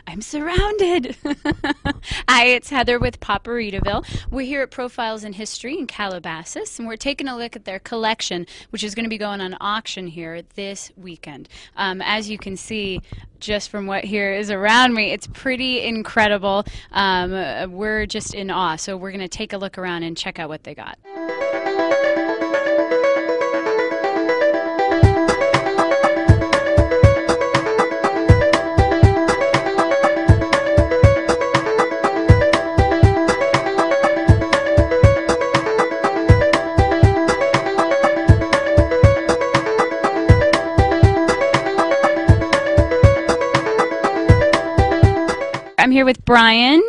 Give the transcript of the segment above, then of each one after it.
I'm surrounded. Hi, it's Heather with POParitaville. We're here at Profiles in History in Calabasas, and we're taking a look at their collection, which is going to be going on auction here this weekend. As you can see, just from what here is around me, it's pretty incredible. We're just in awe, so we're going to take a look around and check out what they got. I'm here with Brian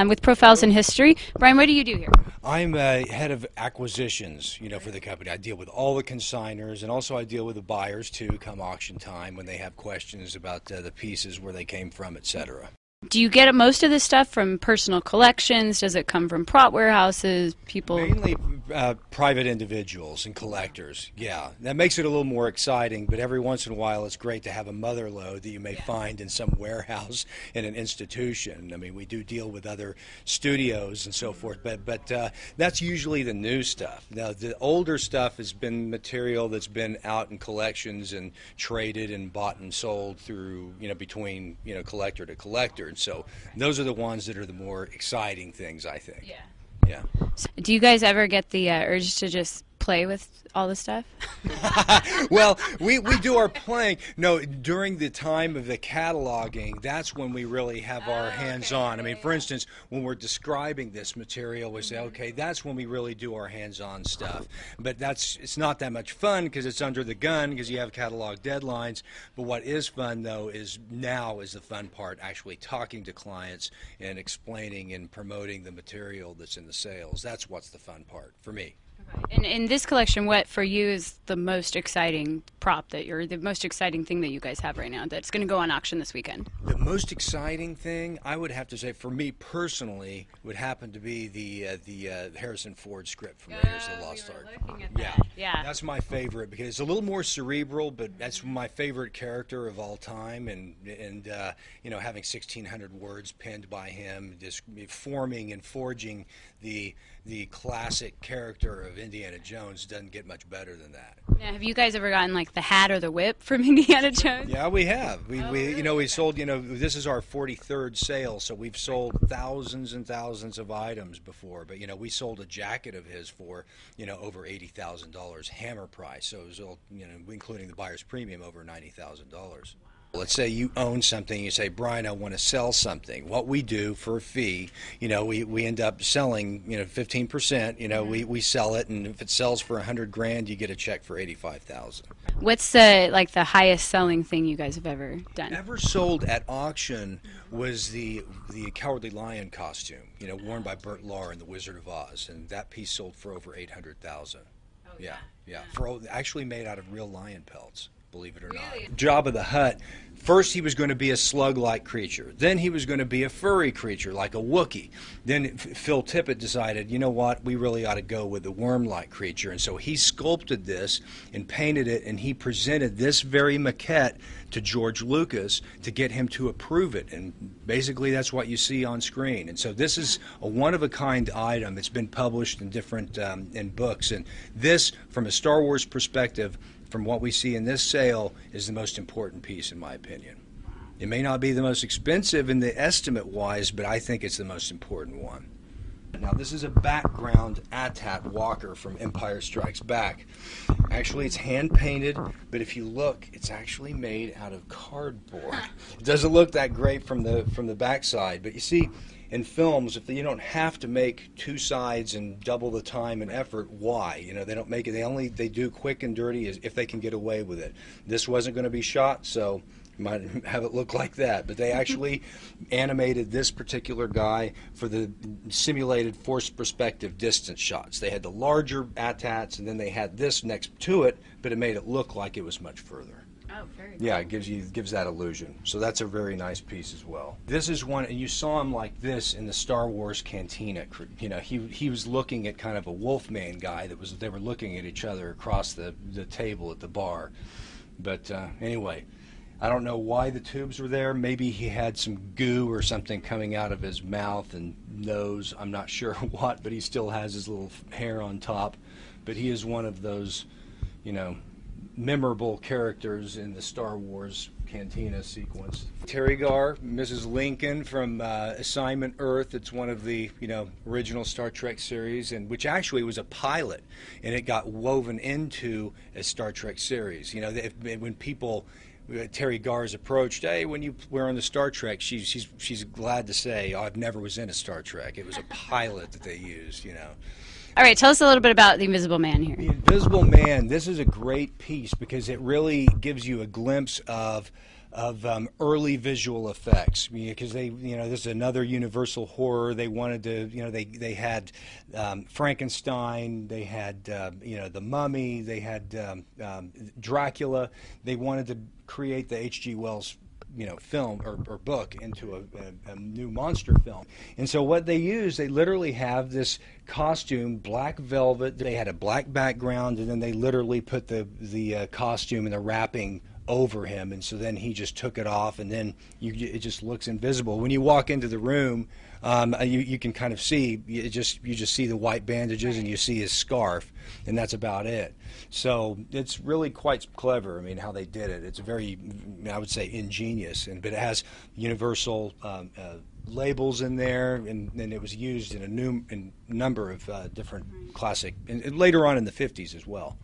with Profiles in History. Brian, what do you do here? I'm head of acquisitions, for the company. I deal with all the consigners, and also I deal with the buyers too, come auction time when they have questions about the pieces, where they came from, etc. Do you get most of this stuff from personal collections? Does it come from prop warehouses, people? Mainly private individuals and collectors, yeah. That makes it a little more exciting, but every once in a while it's great to have a mother lode that you may find in some warehouse in an institution. I mean, we do deal with other studios and so forth, but that's usually the new stuff. Now, the older stuff has been material that's been out in collections and traded and bought and sold through, between, collector to collector. And so those are the ones that are the more exciting things, I think. Yeah. Yeah. So do you guys ever get the urge to just play with all the stuff? Well, we do our playing. No, during the time of the cataloging, that's when we really have our hands on. I mean, for instance, when we're describing this material, we say, okay, that's when we really do our hands-on stuff. But it's not that much fun because it's under the gun because you have catalog deadlines. But what is fun, though, is the fun part, actually talking to clients and explaining and promoting the material that's in the sales. That's what's the fun part for me. And in this collection, what for you is the most exciting prop the most exciting thing that you guys have right now that's going to go on auction this weekend? The most exciting thing, I would have to say, for me personally, would happen to be the Harrison Ford script from Raiders of the Lost Ark. Yeah, that's my favorite because it's a little more cerebral, but that's my favorite character of all time, and having 1,600 words penned by him, just forming and forging the classic character of Indiana Jones doesn't get much better than that. Now, have you guys ever gotten like the hat or the whip from Indiana Jones? Yeah, we have. We sold. This is our 43rd sale, so we've sold thousands and thousands of items before. But we sold a jacket of his for over $80,000 hammer price. So it was all including the buyer's premium, over $90,000. Let's say you own something, you say, Brian, I want to sell something. What we do for a fee, we end up selling, 15%, we sell it, and if it sells for $100,000, you get a check for $85,000. What's the highest selling thing you guys have ever done? Ever sold at auction was the Cowardly Lion costume, worn by Burt Lahr in The Wizard of Oz, and that piece sold for over $800,000. Yeah. Actually made out of real lion pelts. Believe it or not. Jabba the Hutt, first he was going to be a slug-like creature. Then he was going to be a furry creature, like a Wookiee. Then Phil Tippett decided, you know what, we really ought to go with the worm-like creature. And so he sculpted this and painted it, and he presented this very maquette to George Lucas to get him to approve it. And basically that's what you see on screen. And so this is a one-of-a-kind item. It's been published in different in books. And this, from a Star Wars perspective, from what we see in this sale, is the most important piece, in my opinion. It may not be the most expensive in the estimate-wise, but I think it's the most important one. Now, this is a background AT-AT walker from Empire Strikes Back. Actually, it's hand-painted, but if you look, it's actually made out of cardboard. It doesn't look that great from the backside, but you see, in films, if you don't have to make two sides and double the time and effort, why? They don't make it. They do quick and dirty if they can get away with it. This wasn't going to be shot, so you might have it look like that. But they actually animated this particular guy for the simulated forced perspective distance shots. They had the larger AT-ATs, and then they had this next to it, but it made it look like it was much further. Oh, very cool. Yeah, it gives that illusion. So that's a very nice piece as well. This is one, and you saw him like this in the Star Wars Cantina. He was looking at kind of a Wolfman guy they were looking at each other across the table at the bar. But anyway, I don't know why the tubes were there. Maybe he had some goo or something coming out of his mouth and nose. I'm not sure what, but he still has his little hair on top. But he is one of those, you know, memorable characters in the Star Wars Cantina sequence. Terry Garr, Mrs. Lincoln from Assignment Earth. It's one of the, you know, original Star Trek series, and which actually was a pilot, and it got woven into a Star Trek series. You know, when people, Terry Garr's approached, hey, when you were on the Star Trek, she's glad to say, oh, I've never was in a Star Trek. It was a pilot that they used, you know. All right, tell us a little bit about the Invisible Man here. The Invisible Man, this is a great piece because it really gives you a glimpse of early visual effects, because they, you know, this is another Universal horror. They wanted to, you know, they had Frankenstein, they had, you know, the Mummy, they had Dracula. They wanted to create the H.G. Wells, you know, film or book into a new monster film. And so what they use, they literally have this costume, black velvet. They had a black background, and then they literally put the costume and the wrapping over him, and so then he just took it off, and then it just looks invisible. When you walk into the room, you can kind of see, you just see the white bandages, and you see his scarf, and that's about it. So it's really quite clever. I mean, how they did it. It's very, I would say, ingenious, but it has Universal labels in there, and it was used in a number of different classic, and later on in the 50s as well.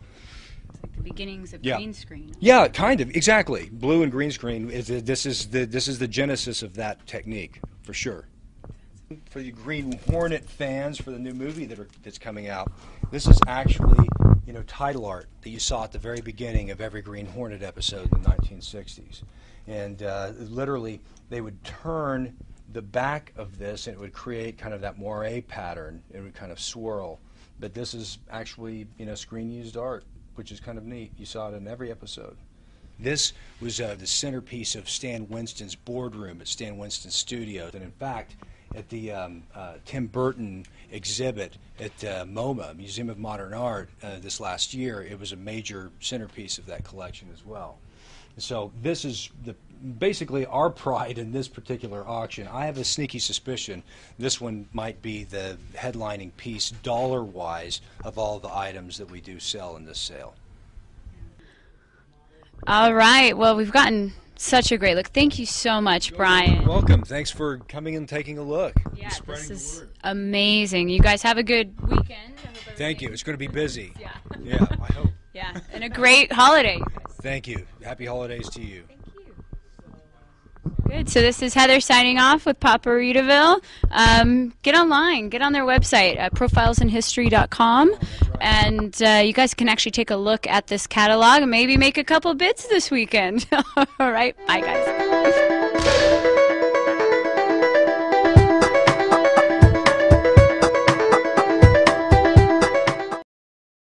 It's like the beginnings of green screen. Yeah, kind of, exactly. This is the genesis of that technique, for sure. For the Green Hornet fans, for the new movie that's coming out, this is actually, you know, title art that you saw at the very beginning of every Green Hornet episode in the 1960s. And literally, they would turn the back of this, and it would create kind of that moire pattern. It would kind of swirl. But this is actually, you know, screen-used art, which is kind of neat. You saw it in every episode. This was the centerpiece of Stan Winston's boardroom at Stan Winston's studio. And in fact, at the Tim Burton exhibit at MoMA, Museum of Modern Art, this last year, it was a major centerpiece of that collection as well. So this is basically our pride in this particular auction. I have a sneaky suspicion this one might be the headlining piece dollar-wise of all the items that we do sell in this sale. All right. Well, we've gotten such a great look. Thank you so much, Brian. You're welcome. Thanks for coming and taking a look. Yeah, this is amazing. You guys have a good weekend. Thank you. It's going to be busy. Yeah. Yeah, I hope. Yeah, and a great holiday. Thank you. Happy holidays to you. Thank you. Good. So this is Heather signing off with POParitaville. Get online. Get on their website at profilesinhistory.com. And you guys can actually take a look at this catalog and maybe make a couple bits this weekend. All right. Bye, guys.